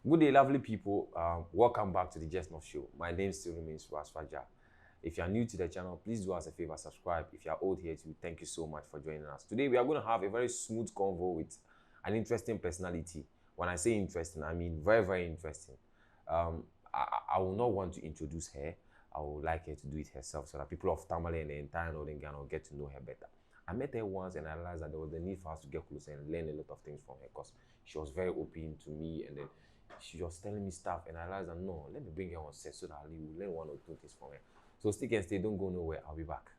Good day, lovely people. Welcome back to the Just Not Show. My name still remains Rasfaja. If you are new to the channel, please do us a favor, subscribe. If you are old here too, thank you so much for joining us. Today, we are going to have a very smooth convo with an interesting personality. When I say interesting, I mean very, very interesting. I will not want to introduce her. I would like her to do it herself so that people of Tamale and the entire Northern Ghana will get to know her better. I met her once and I realized that there was a need for us to get closer and learn a lot of things from her because she was very open to me, and then she was telling me stuff, and I realized that no, let me bring her on set so that we will learn one or two things from her. So stick and stay, don't go nowhere. I'll be back.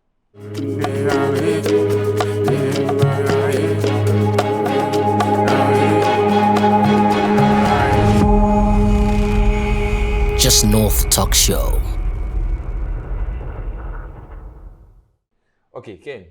Just North Talk Show. Okay, Ken,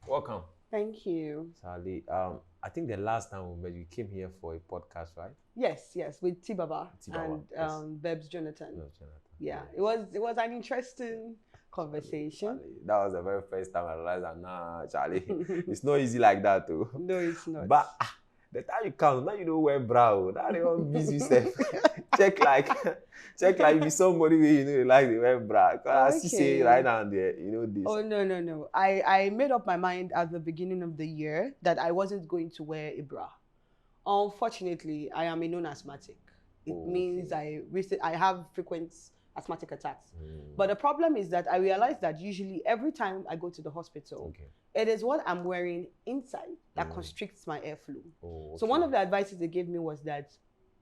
welcome. Thank you. Sally, I think the last time we met, you came here for a podcast, right? Yes, with T-Baba T-Baba, and Bebs Jonathan. No, Jonathan. Yeah, it was an interesting conversation. Charlie, that was the very first time I realized that Charlie, it's not easy like that too. No, it's not. But the time you come, now you know where brow. Now they want busy yourself. check like you be somebody where you know you like the web bra. Because I see say right now and there, you know this. Oh no. I made up my mind at the beginning of the year that I wasn't going to wear a bra. Unfortunately, I am a known asthmatic. It means I have frequent asthmatic attacks. But the problem is that I realized that usually every time I go to the hospital, it is what I'm wearing inside that constricts my airflow. So one of the advices they gave me was that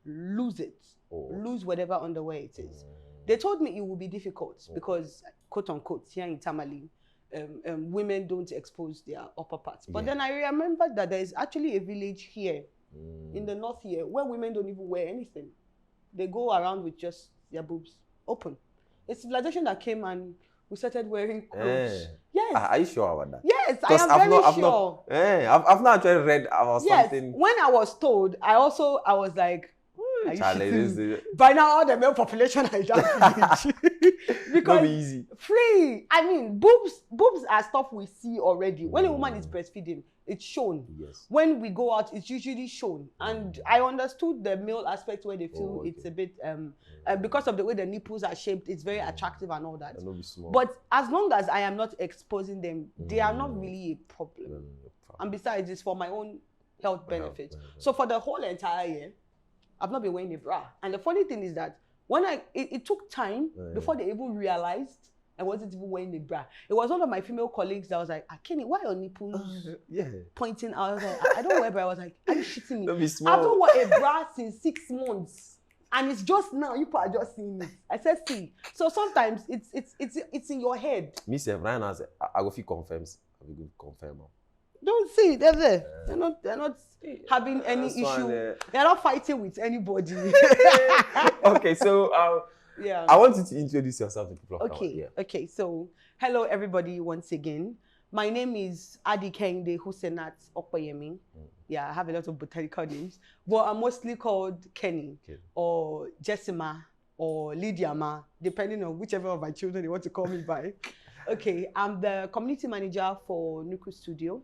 lose it. Lose whatever underwear it is. They told me it would be difficult because, quote unquote, here in Tamale, women don't expose their upper parts. But then I remembered that there is actually a village here in the north here where women don't even wear anything. They go around with just their boobs open. It's civilization that came and we started wearing clothes. Yes. Are you sure about that? Yes, I am very sure. I've not actually read about something. When I was told, I was like, Charlie, by now all the male population are just because be easy. Free. I mean, boobs are stuff we see already. When a woman is breastfeeding, it's shown. Yes. When we go out, it's usually shown. And I understood the male aspect where they feel it's a bit because of the way the nipples are shaped, it's very attractive and all that. But as long as I am not exposing them, they are not really a problem. And besides, it's for my own health benefit. So for the whole entire year, I've not been wearing a bra. And the funny thing is that when it took time before they even realized I wasn't even wearing a bra. It was one of my female colleagues that was like, Kenny, why are your nipples pointing out? I was like, I don't wear bra. I was like, are you shitting me? Don't be small. I've not worn a bra since 6 months. And it's just now, you people are just seeing it. I said, see. So sometimes it's in your head. Me say, Ryan has I go feel confirms. I will confirm. Don't see, they're there. They're not having any issue. They're not fighting with anybody. Okay, so I want you to introduce yourself to people. Okay. So hello everybody once again. My name is Adi Kende Husenat Okoyemi. Yeah, I have a lot of botanical names, but I'm mostly called Kenny or Jessima or Lydia Ma, depending on whichever of my children they want to call me by. Okay, I'm the community manager for Nuku Studio.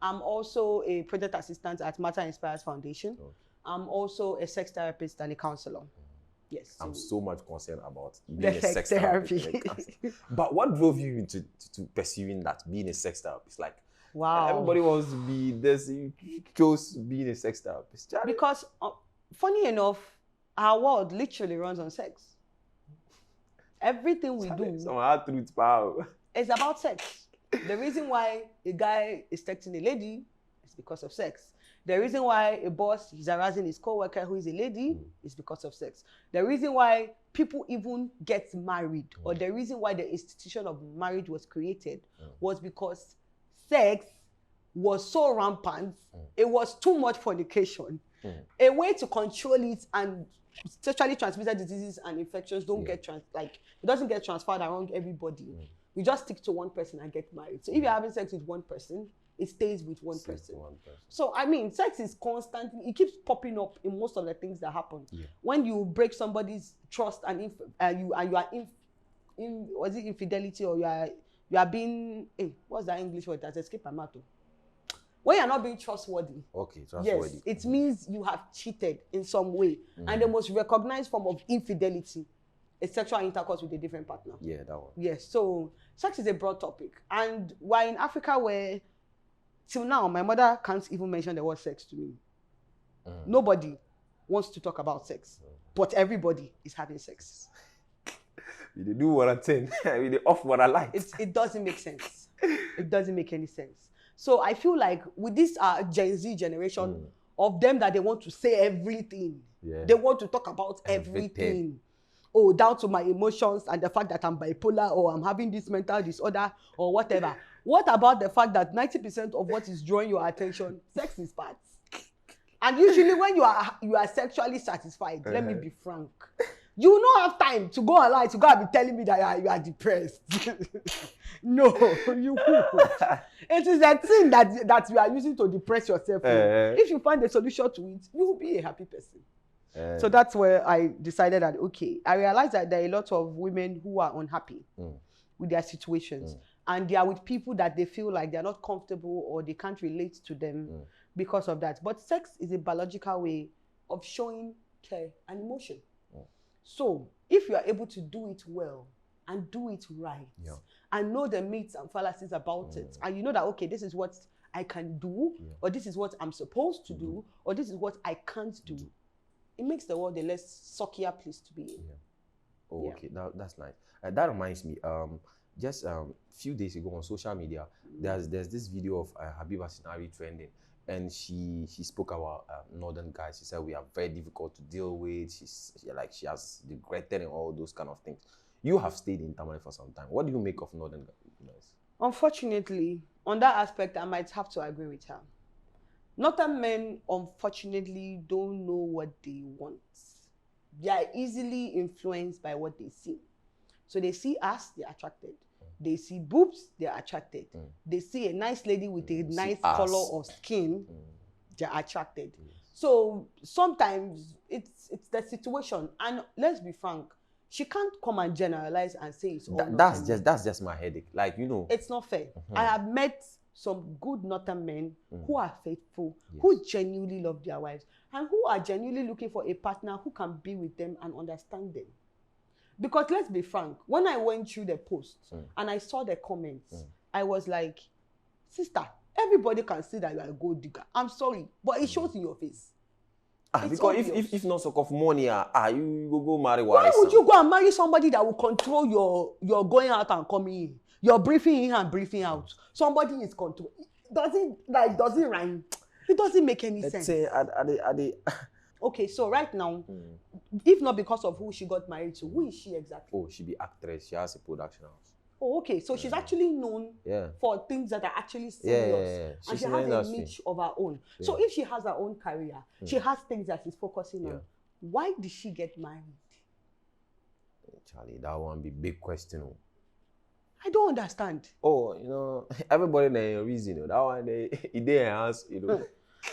I'm also a project assistant at Matter Inspires Foundation. I'm also a sex therapist and a counselor. Yes. I'm so much concerned about being a sex therapist. But what drove you into pursuing that, being a sex therapist? Like, wow. Everybody wants to be this. You chose being a sex therapist. Charlie. Because, funny enough, our world literally runs on sex. Everything we do. Some hard truth, pal. It's about sex. The reason why a guy is texting a lady is because of sex. The reason why a boss is harassing his co-worker who is a lady is because of sex. The reason why people even get married or the reason why the institution of marriage was created was because sex was so rampant. It was too much fornication. A way to control it and sexually transmitted diseases and infections don't get it doesn't get transferred around everybody. You just stick to one person and get married. So if you're having sex with one person, it stays with one person. So I mean, sex is constantly, it keeps popping up in most of the things that happen. When you break somebody's trust and you are was it infidelity or you are being, what's that English word that escaped my mouth? When you're not being trustworthy, Okay, trustworthy. yes, it means you have cheated in some way. And the most recognized form of infidelity is sexual intercourse with a different partner. Yeah, that one. Yes, so sex is a broad topic. And we're in Africa where, till now, my mother can't even mention the word sex to me. Nobody wants to talk about sex, but everybody is having sex. We do what I think. We off what I like. It doesn't make sense. It doesn't make any sense. So I feel like with this Gen Z generation of them that they want to say everything, they want to talk about everything. Oh, down to my emotions and the fact that I'm bipolar or I'm having this mental disorder or whatever. What about the fact that 90% of what is drawing your attention, sex is part? And usually when you are sexually satisfied, let me be frank, you will not have time to go online to go and be telling me that you are depressed. No, you won't. It is a thing that you are using to depress yourself. If you find a solution to it, you will be a happy person. So that's where I decided that, okay, I realized that there are a lot of women who are unhappy with their situations. And they are with people that they feel like they're not comfortable or they can't relate to them because of that. But sex is a biological way of showing care and emotion. So if you are able to do it well and do it right and know the myths and fallacies about it, and you know that, okay, this is what I can do, or this is what I'm supposed to do, or this is what I can't do, it makes the world a less suckier place to be in. Okay, that's nice. That reminds me, just a few days ago on social media, there's this video of Habiba Sinari trending, and she spoke about northern guys. She said we are very difficult to deal with. She has regretted and all those kind of things. You have stayed in Tamale for some time. What do you make of northern guys? Unfortunately, on that aspect, I might have to agree with her. Northern men, unfortunately, don't know what they want. They are easily influenced by what they see. So they see us, they're attracted. They see boobs, they're attracted. They see a nice lady with a nice color of skin, they're attracted. So sometimes it's the situation. And let's be frank, she can't come and generalize and say it's all that's just my headache. Like, you know. It's not fair. I have met some good northern men who are faithful, who genuinely love their wives, and who are genuinely looking for a partner who can be with them and understand them. Because let's be frank, when I went through the post and I saw the comments, I was like, sister, everybody can see that you are a gold digger. I'm sorry, but it shows in your face. Because if not so of money, you go marry. Why would you go and marry somebody that will control your going out and coming in, your briefing in and briefing out? Somebody is control. Does it rhyme? It doesn't make any sense. Okay, so right now, if not because of who she got married to, who is she exactly? Oh, she be actress. She has a production house. Oh, okay. So she's actually known for things that are actually serious. And she has a niche of her own. So if she has her own career, she has things that she's focusing on. Why did she get married? Charlie, that one be big question. I don't understand. Oh, you know, everybody knows reason. That one, they ask, you know.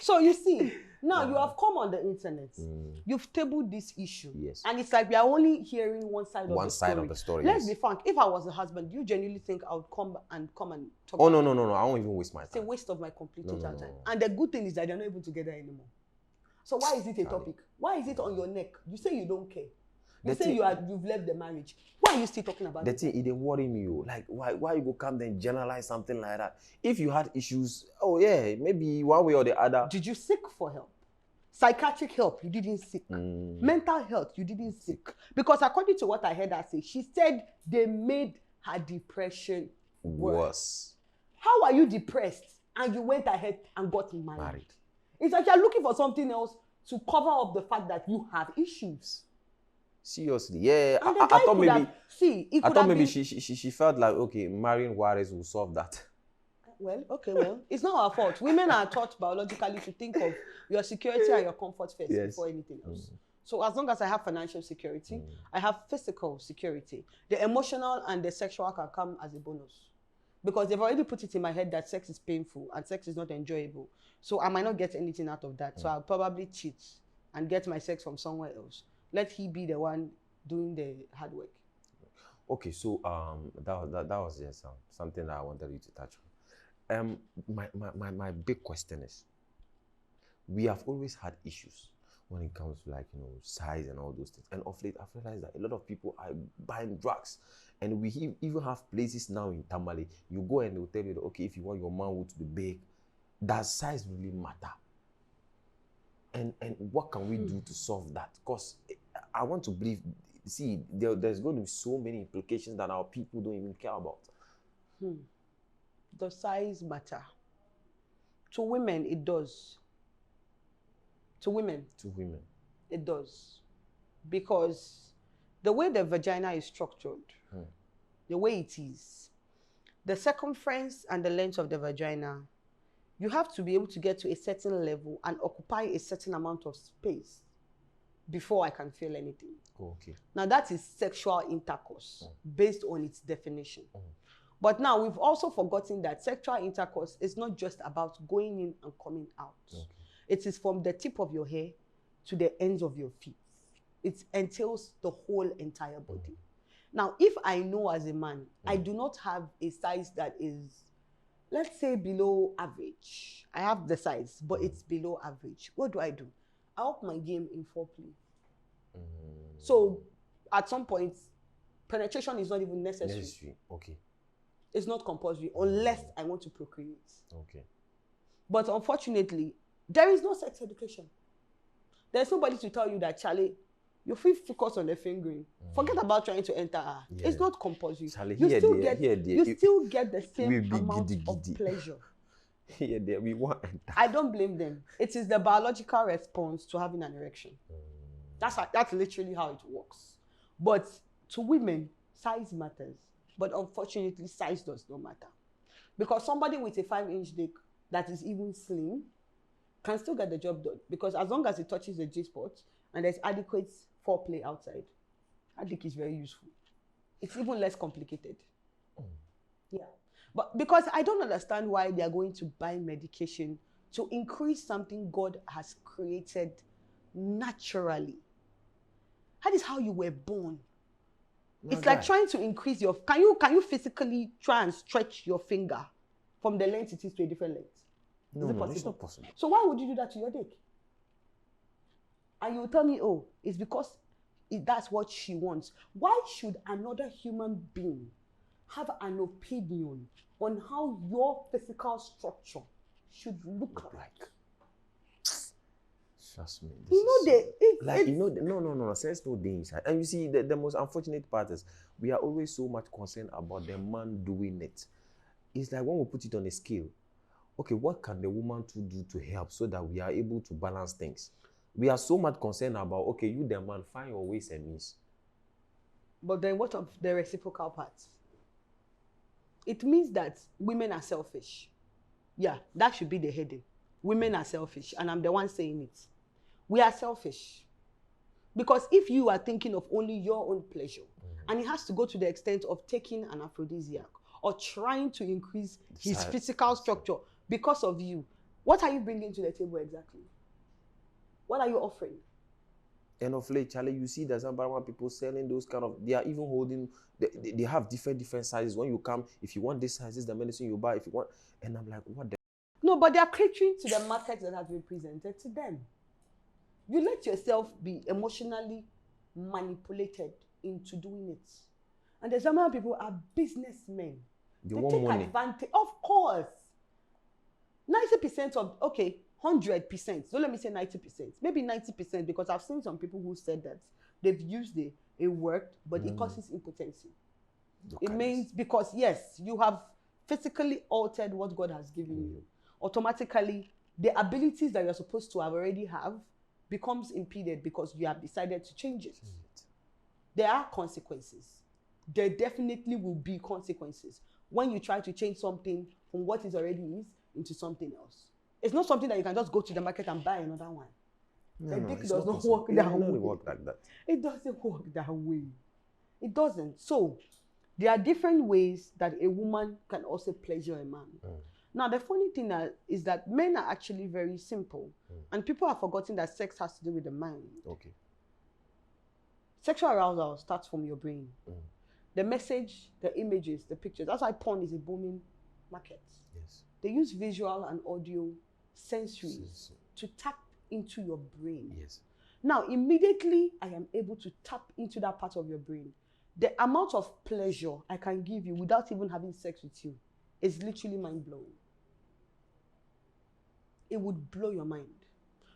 So you see, now you have come on the internet. You've tabled this issue. Yes. And it's like we are only hearing one side of the story. One side of the story. Let's be frank. If I was a husband, do you genuinely think I would come and talk? Oh, no. I won't even waste my time. It's a waste of my complete total time. And the good thing is that they're not even together anymore. So why is it a topic? Why is it on your neck? You say you don't care. You say you've left the marriage. Why are you still talking about it? The thing, it didn't worry me. Like, why you go come then generalize something like that? If you had issues, maybe one way or the other. Did you seek for help? Psychiatric help, you didn't seek. Mental health, you didn't seek. Because according to what I heard her say, she said they made her depression worse. How are you depressed and you went ahead and got married? It's like you're looking for something else to cover up the fact that you have issues. Seriously, yeah. I thought maybe she felt like, okay, marrying Juarez will solve that. Well, it's not our fault. Women are taught biologically to think of your security and your comfort first before anything else. So as long as I have financial security, I have physical security. The emotional and the sexual can come as a bonus. Because they've already put it in my head that sex is painful and sex is not enjoyable. So I might not get anything out of that. So I'll probably cheat and get my sex from somewhere else. Let he be the one doing the hard work. Okay, so that was just something that I wanted you to touch on. My big question is, we have always had issues when it comes to, like, you know, size and all those things. And of late, I've realized that a lot of people are buying drugs. And we even have places now in Tamale. You go and they'll tell you that, okay, if you want your manhood to be big, does size really matter? And what can we do to solve that? Because I want to believe, see, there's going to be so many implications that our people don't even care about. Does size matter? To women, it does. To women, it does. Because the way the vagina is structured, the way it is, the circumference and the length of the vagina, you have to be able to get to a certain level and occupy a certain amount of space before I can feel anything. Okay. Now that is sexual intercourse based on its definition. But now we've also forgotten that sexual intercourse is not just about going in and coming out. Okay. It is from the tip of your hair to the ends of your feet. It entails the whole entire body. Now, if I know as a man, I do not have a size that is, let's say, below average. I have the size, but it's below average. What do? I up my game in foreplay. So, at some point, penetration is not even necessary. Okay. It's not compulsory unless I want to procreate. Okay. But unfortunately, there is no sex education. There's nobody to tell you that, Charlie, you feel focus on the fingering. Forget about trying to enter her. Yeah. It's not compulsory. Charlie, you still get the same amount of pleasure. Here, there, we want enter. I don't blame them. It is the biological response to having an erection. That's literally how it works. But to women, size matters. But unfortunately, size does not matter. Because somebody with a 5-inch dick that is even slim can still get the job done. Because as long as it touches the G-spot and there's adequate foreplay outside, that dick is very useful. It's even less complicated. Yeah. But because I don't understand why they are going to buy medication to increase something God has created naturally. That is how you were born. It's like trying to increase your... Can you physically try and stretch your finger from the length it is to a different length? No, it's not possible. So why would you do that to your dick? And you tell me, oh, it's because that's what she wants. Why should another human being have an opinion on how your physical structure should look like? Trust me. No, sense no day inside. And you see, the most unfortunate part is we are always so much concerned about the man doing it. It's like when we put it on a scale, okay, what can the woman do to help so that we are able to balance things? We are so much concerned about, okay, you the man, find your ways and means. But then what of the reciprocal parts? It means that women are selfish. Yeah, that should be the heading. Women are selfish, and I'm the one saying it. We are selfish. Because if you are thinking of only your own pleasure, and it has to go to the extent of taking an aphrodisiac or trying to increase his physical structure because of you, what are you bringing to the table exactly? What are you offering? And of late, Charlie, you see that some people selling those kind of, they are even holding, they have different sizes. When you come, if you want this size, this is the medicine you buy. If you want, and I'm like, what the? No, but they are catering to the market that has been presented to them. You let yourself be emotionally manipulated into doing it. And there's some other people are businessmen. They want take money. Advantage. Of course. 90% of, okay, 100%. So let me say 90%. Maybe 90% because I've seen some people who said that they've used it worked, but it causes impotency. It means because, yes, you have physically altered what God has given you. Automatically, the abilities that you're supposed to already have becomes impeded because you have decided to change it. There are consequences. There definitely will be consequences when you try to change something from what it already is into something else. It's not something that you can just go to the market and buy another one. The dick does not work that way. Work like that. It doesn't work that way. It doesn't. So there are different ways that a woman can also pleasure a man. Now, the funny thing is that men are actually very simple. And people have forgotten that sex has to do with the mind. Okay. Sexual arousal starts from your brain. The message, the images, the pictures. That's why porn is a booming market. Yes. They use visual and audio sensories to tap into your brain. Yes. Now, immediately I am able to tap into that part of your brain. The amount of pleasure I can give you without even having sex with you is literally mind-blowing. It would blow your mind.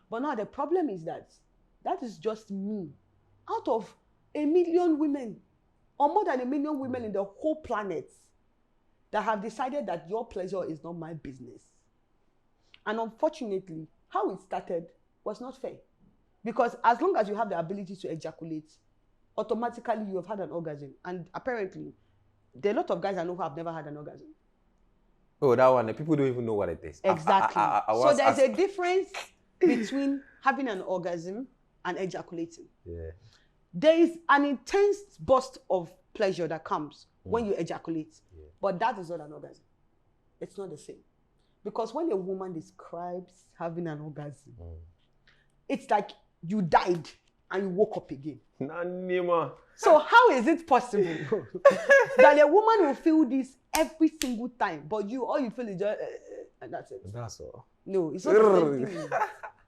But now the problem is that is just me. Out of 1 million women, or more than 1 million women in the whole planet, that have decided that your pleasure is not my business. And unfortunately, how it started was not fair. Because as long as you have the ability to ejaculate, automatically you have had an orgasm. And apparently, there are a lot of guys I know who have never had an orgasm. Oh, that one, the people don't even know what it is. Exactly. So there's a difference between having an orgasm and ejaculating. Yeah. There is an intense burst of pleasure that comes when you ejaculate. Yeah. But that is not an orgasm. It's not the same. Because when a woman describes having an orgasm, it's like you died and you woke up again. So how is it possible that a woman will feel this every single time, but all you feel is just, and that's it? That's all. No, it's not the same thing.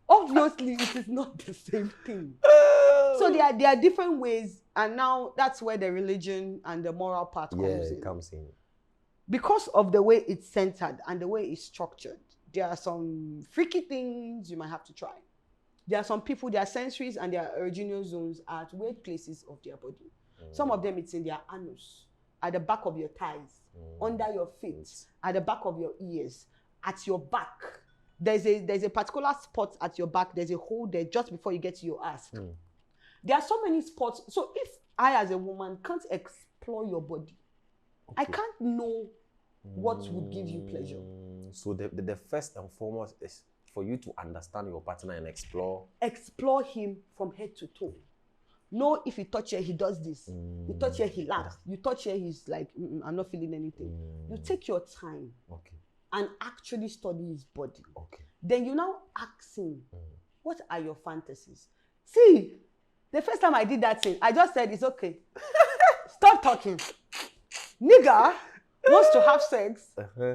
Obviously, it is not the same thing. So there are different ways, and now that's where the religion and the moral part comes in. Because of the way it's centered and the way it's structured, there are some freaky things you might have to try. There are some people, their sensories and their erogenous zones are at weird places of their body. Some of them, it's in their anus, at the back of your thighs, under your feet, at the back of your ears, at your back. There's a particular spot at your back. There's a hole there just before you get to your ass. There are so many spots. So if I, as a woman, can't explore your body, I can't know what would give you pleasure. So the first and foremost is for you to understand your partner and explore. Explore him from head to toe. Know if you touch here, he does this. You touch here, he laughs. You touch here, he's like, I'm not feeling anything. You take your time and actually study his body. Then you now ask him, what are your fantasies? See, the first time I did that thing, I just said, it's okay. Stop talking. Nigga wants to have sex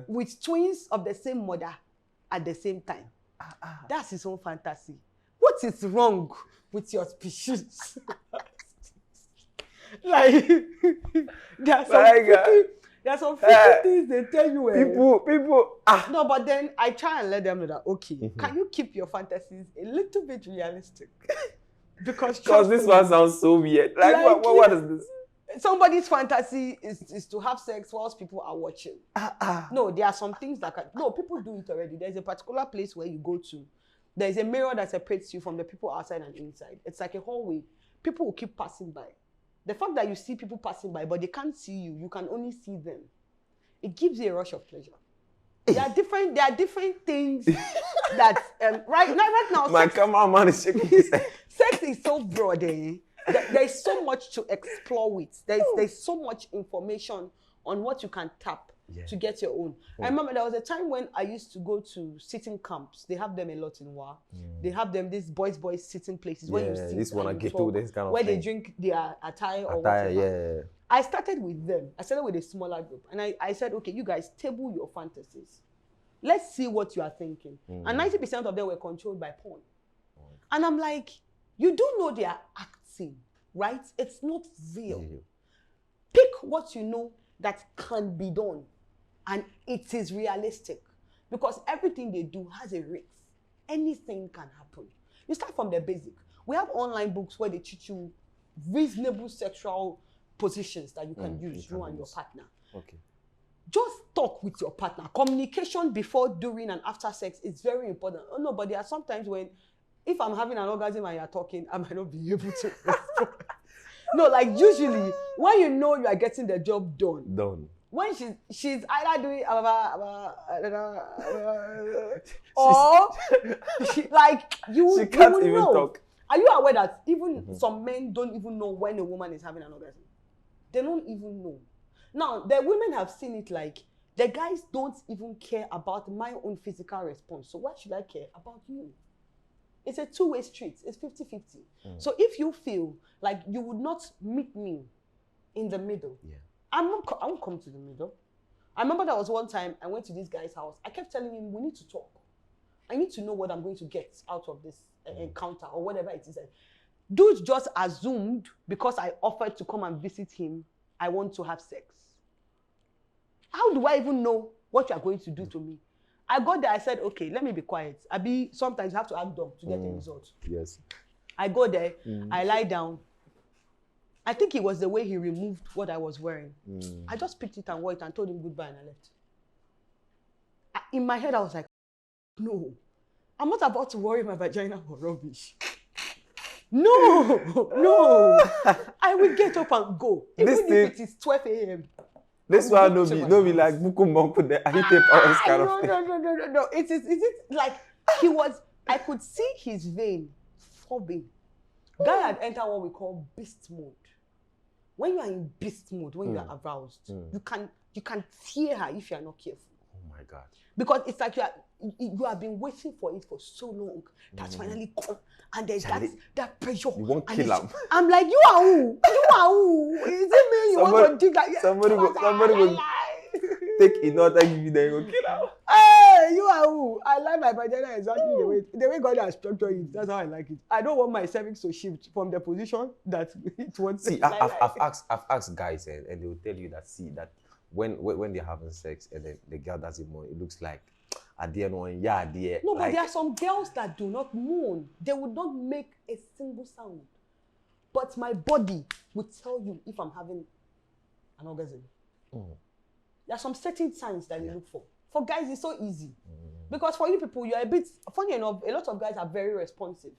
with twins of the same mother at the same time. That's his own fantasy. What is wrong with your species? Like, there are some freaky things they tell you. People. No, but then I try and let them know that, okay, can you keep your fantasies a little bit realistic? Because this one sounds so weird. Like what is this? Somebody's fantasy is to have sex whilst people are watching. No, there are some things that people do it already. There's a particular place where you go to. There's a mirror that separates you from the people outside and inside. It's like a hallway. People will keep passing by. The fact that you see people passing by, but they can't see you, you can only see them. It gives you a rush of pleasure. There are different things that right now. My cameraman is shaking his head. Sex is so broad. There's so much to explore with. There's so much information on what you can tap to get your own. I remember there was a time when I used to go to sitting camps. They have them a lot in Wa. They have them, these boys sitting places where you sit this one I get to this kind of where thing. They drink their attire or whatever. Yeah. I started with them. I started with a smaller group. And I said, okay, you guys table your fantasies. Let's see what you are thinking. And 90% of them were controlled by porn. And I'm like, you do know they are acting, right? It's not real. Pick what you know that can be done. And it is realistic. Because everything they do has a risk. Anything can happen. You start from the basic. We have online books where they teach you reasonable sexual positions that you can use, you and your partner. Just talk with your partner. Communication before, during, and after sex is very important. Oh no, but there are sometimes when, if I'm having an orgasm and you're talking, I might not be able to respond. No, like usually, when you know you are getting the job done. When she's either doing or she can't even talk. Are you aware that even some men don't even know when a woman is having an orgasm? They don't even know. Now, the women have seen it like, the guys don't even care about my own physical response. So why should I care about you? It's a two-way street. It's 50-50. So if you feel like you would not meet me in the middle, I won't come to the middle. I remember there was one time I went to this guy's house. I kept telling him, we need to talk. I need to know what I'm going to get out of this encounter or whatever it is. Dude just assumed because I offered to come and visit him, I want to have sex. How do I even know what you are going to do to me? I got there, I said, okay, let me be quiet. Sometimes you have to act dumb to get a result. Yes. I go there, I lie down. I think it was the way he removed what I was wearing. I just picked it and wore it and told him goodbye and I left. In my head, I was like, no, I'm not about to worry my vagina for rubbish. No. I will get up and go. Even if it is 12 a.m. This one no be like Bukumbanku there. I hate powers kind of thing. No. It is like I could see his vein throbbing. Guy had entered what we call beast mode. When you are in beast mode, when you are aroused, you can tear her if you are not careful. Oh my God. Because it's like you have been waiting for it for so long. That's finally come. And there's that pressure. You won't kill him. I'm like, you are who? Is it me? You want to dig that? Somebody will take another give you, then you go kill him. Hey, you are who? I like my vagina exactly the way God has structured it. That's how I like it. I don't want my cervix to shift from the position that it wants. See, I've asked guys and they will tell you that when they're having sex and then the girl does it more, it looks like No, but there are some girls that do not moan. They would not make a single sound. But my body would tell you if I'm having an orgasm. There are some certain signs that you look for. For guys, it's so easy. Because for you people, you're a bit, funny enough, a lot of guys are very responsive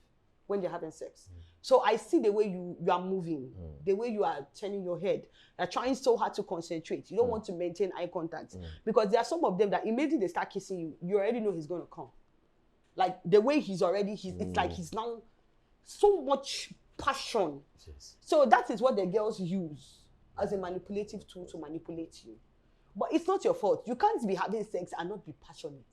when they're having sex. So I see the way you are moving, the way you are turning your head. You're trying so hard to concentrate. You don't want to maintain eye contact. Because there are some of them that immediately they start kissing you, you already know he's going to come. Like the way it's like he's now so much passion. Yes. So that is what the girls use as a manipulative tool to manipulate you. But it's not your fault. You can't be having sex and not be passionate.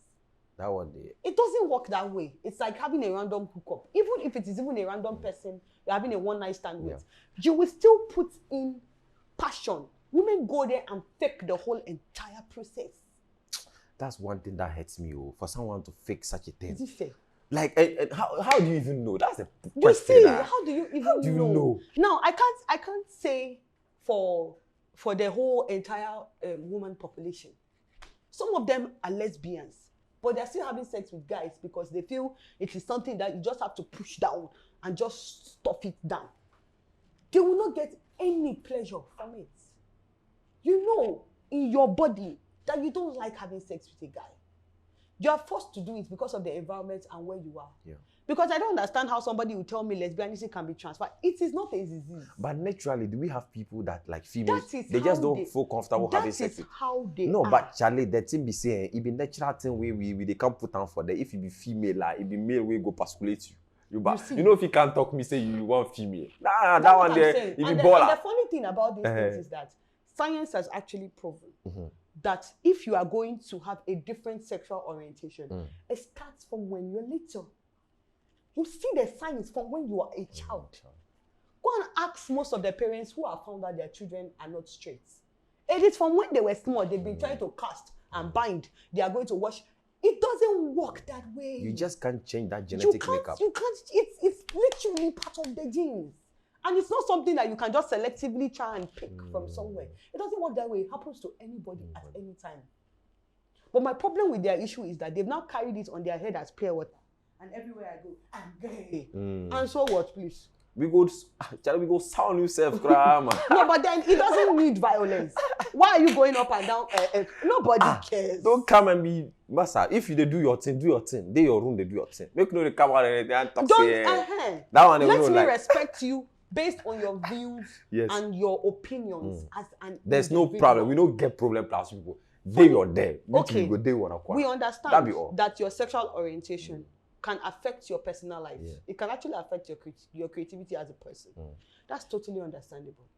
That one day. It doesn't work that way. It's like having a random hookup. Even if it is even a random person you're having a one-night stand with, you will still put in passion. Women go there and fake the whole entire process. That's one thing that hurts me, for someone to fake such a thing. Is it fair? Like, how do you even know? That's the You question. see, how do you even know? Now, I can't say for the whole entire woman population. Some of them are lesbians, but they're still having sex with guys because they feel it is something that you just have to push down and just stuff it down. They will not get any pleasure from it. You know in your body that you don't like having sex with a guy. You are forced to do it because of the environment and where you are. Yeah. Because I don't understand how somebody will tell me lesbianism can be transferred. It is not a disease. But naturally, do we have people that like females? They just don't feel comfortable having sex. That is how they are. But Charlie, the thing be saying, it be natural thing we they can't put down for that. If you be female, like it be male, we go pasculate you. You know if you can't talk me, say you want female. Nah, that one there, it be baller. And the funny thing about these things is that science has actually proven that if you are going to have a different sexual orientation, it starts from when you're little. You see the signs from when you are a child. Go and ask most of the parents who have found that their children are not straight. It is from when they were small, they've been trying to cast and bind. They are going to wash. It doesn't work that way. You just can't change that genetic makeup. You can't. It's literally part of the genes. And it's not something that you can just selectively try and pick from somewhere. It doesn't work that way. It happens to anybody at any time. But my problem with their issue is that they've now carried it on their head as pure water. And everywhere I go, I'm gay. And so what, please? We go sound yourself, grandma. No, but then it doesn't need violence. Why are you going up and down? Nobody cares. Don't come and be massa. If you do your thing, do your thing. They your room, they do your thing. Make no come out and talk. That one. Let me respect you based on your views and your opinions as an There's individual. no problem. We don't get problem plus people. They are there. Okay. We understand that your sexual orientation can affect your personal life. It can actually affect your creativity as a person. That's totally understandable.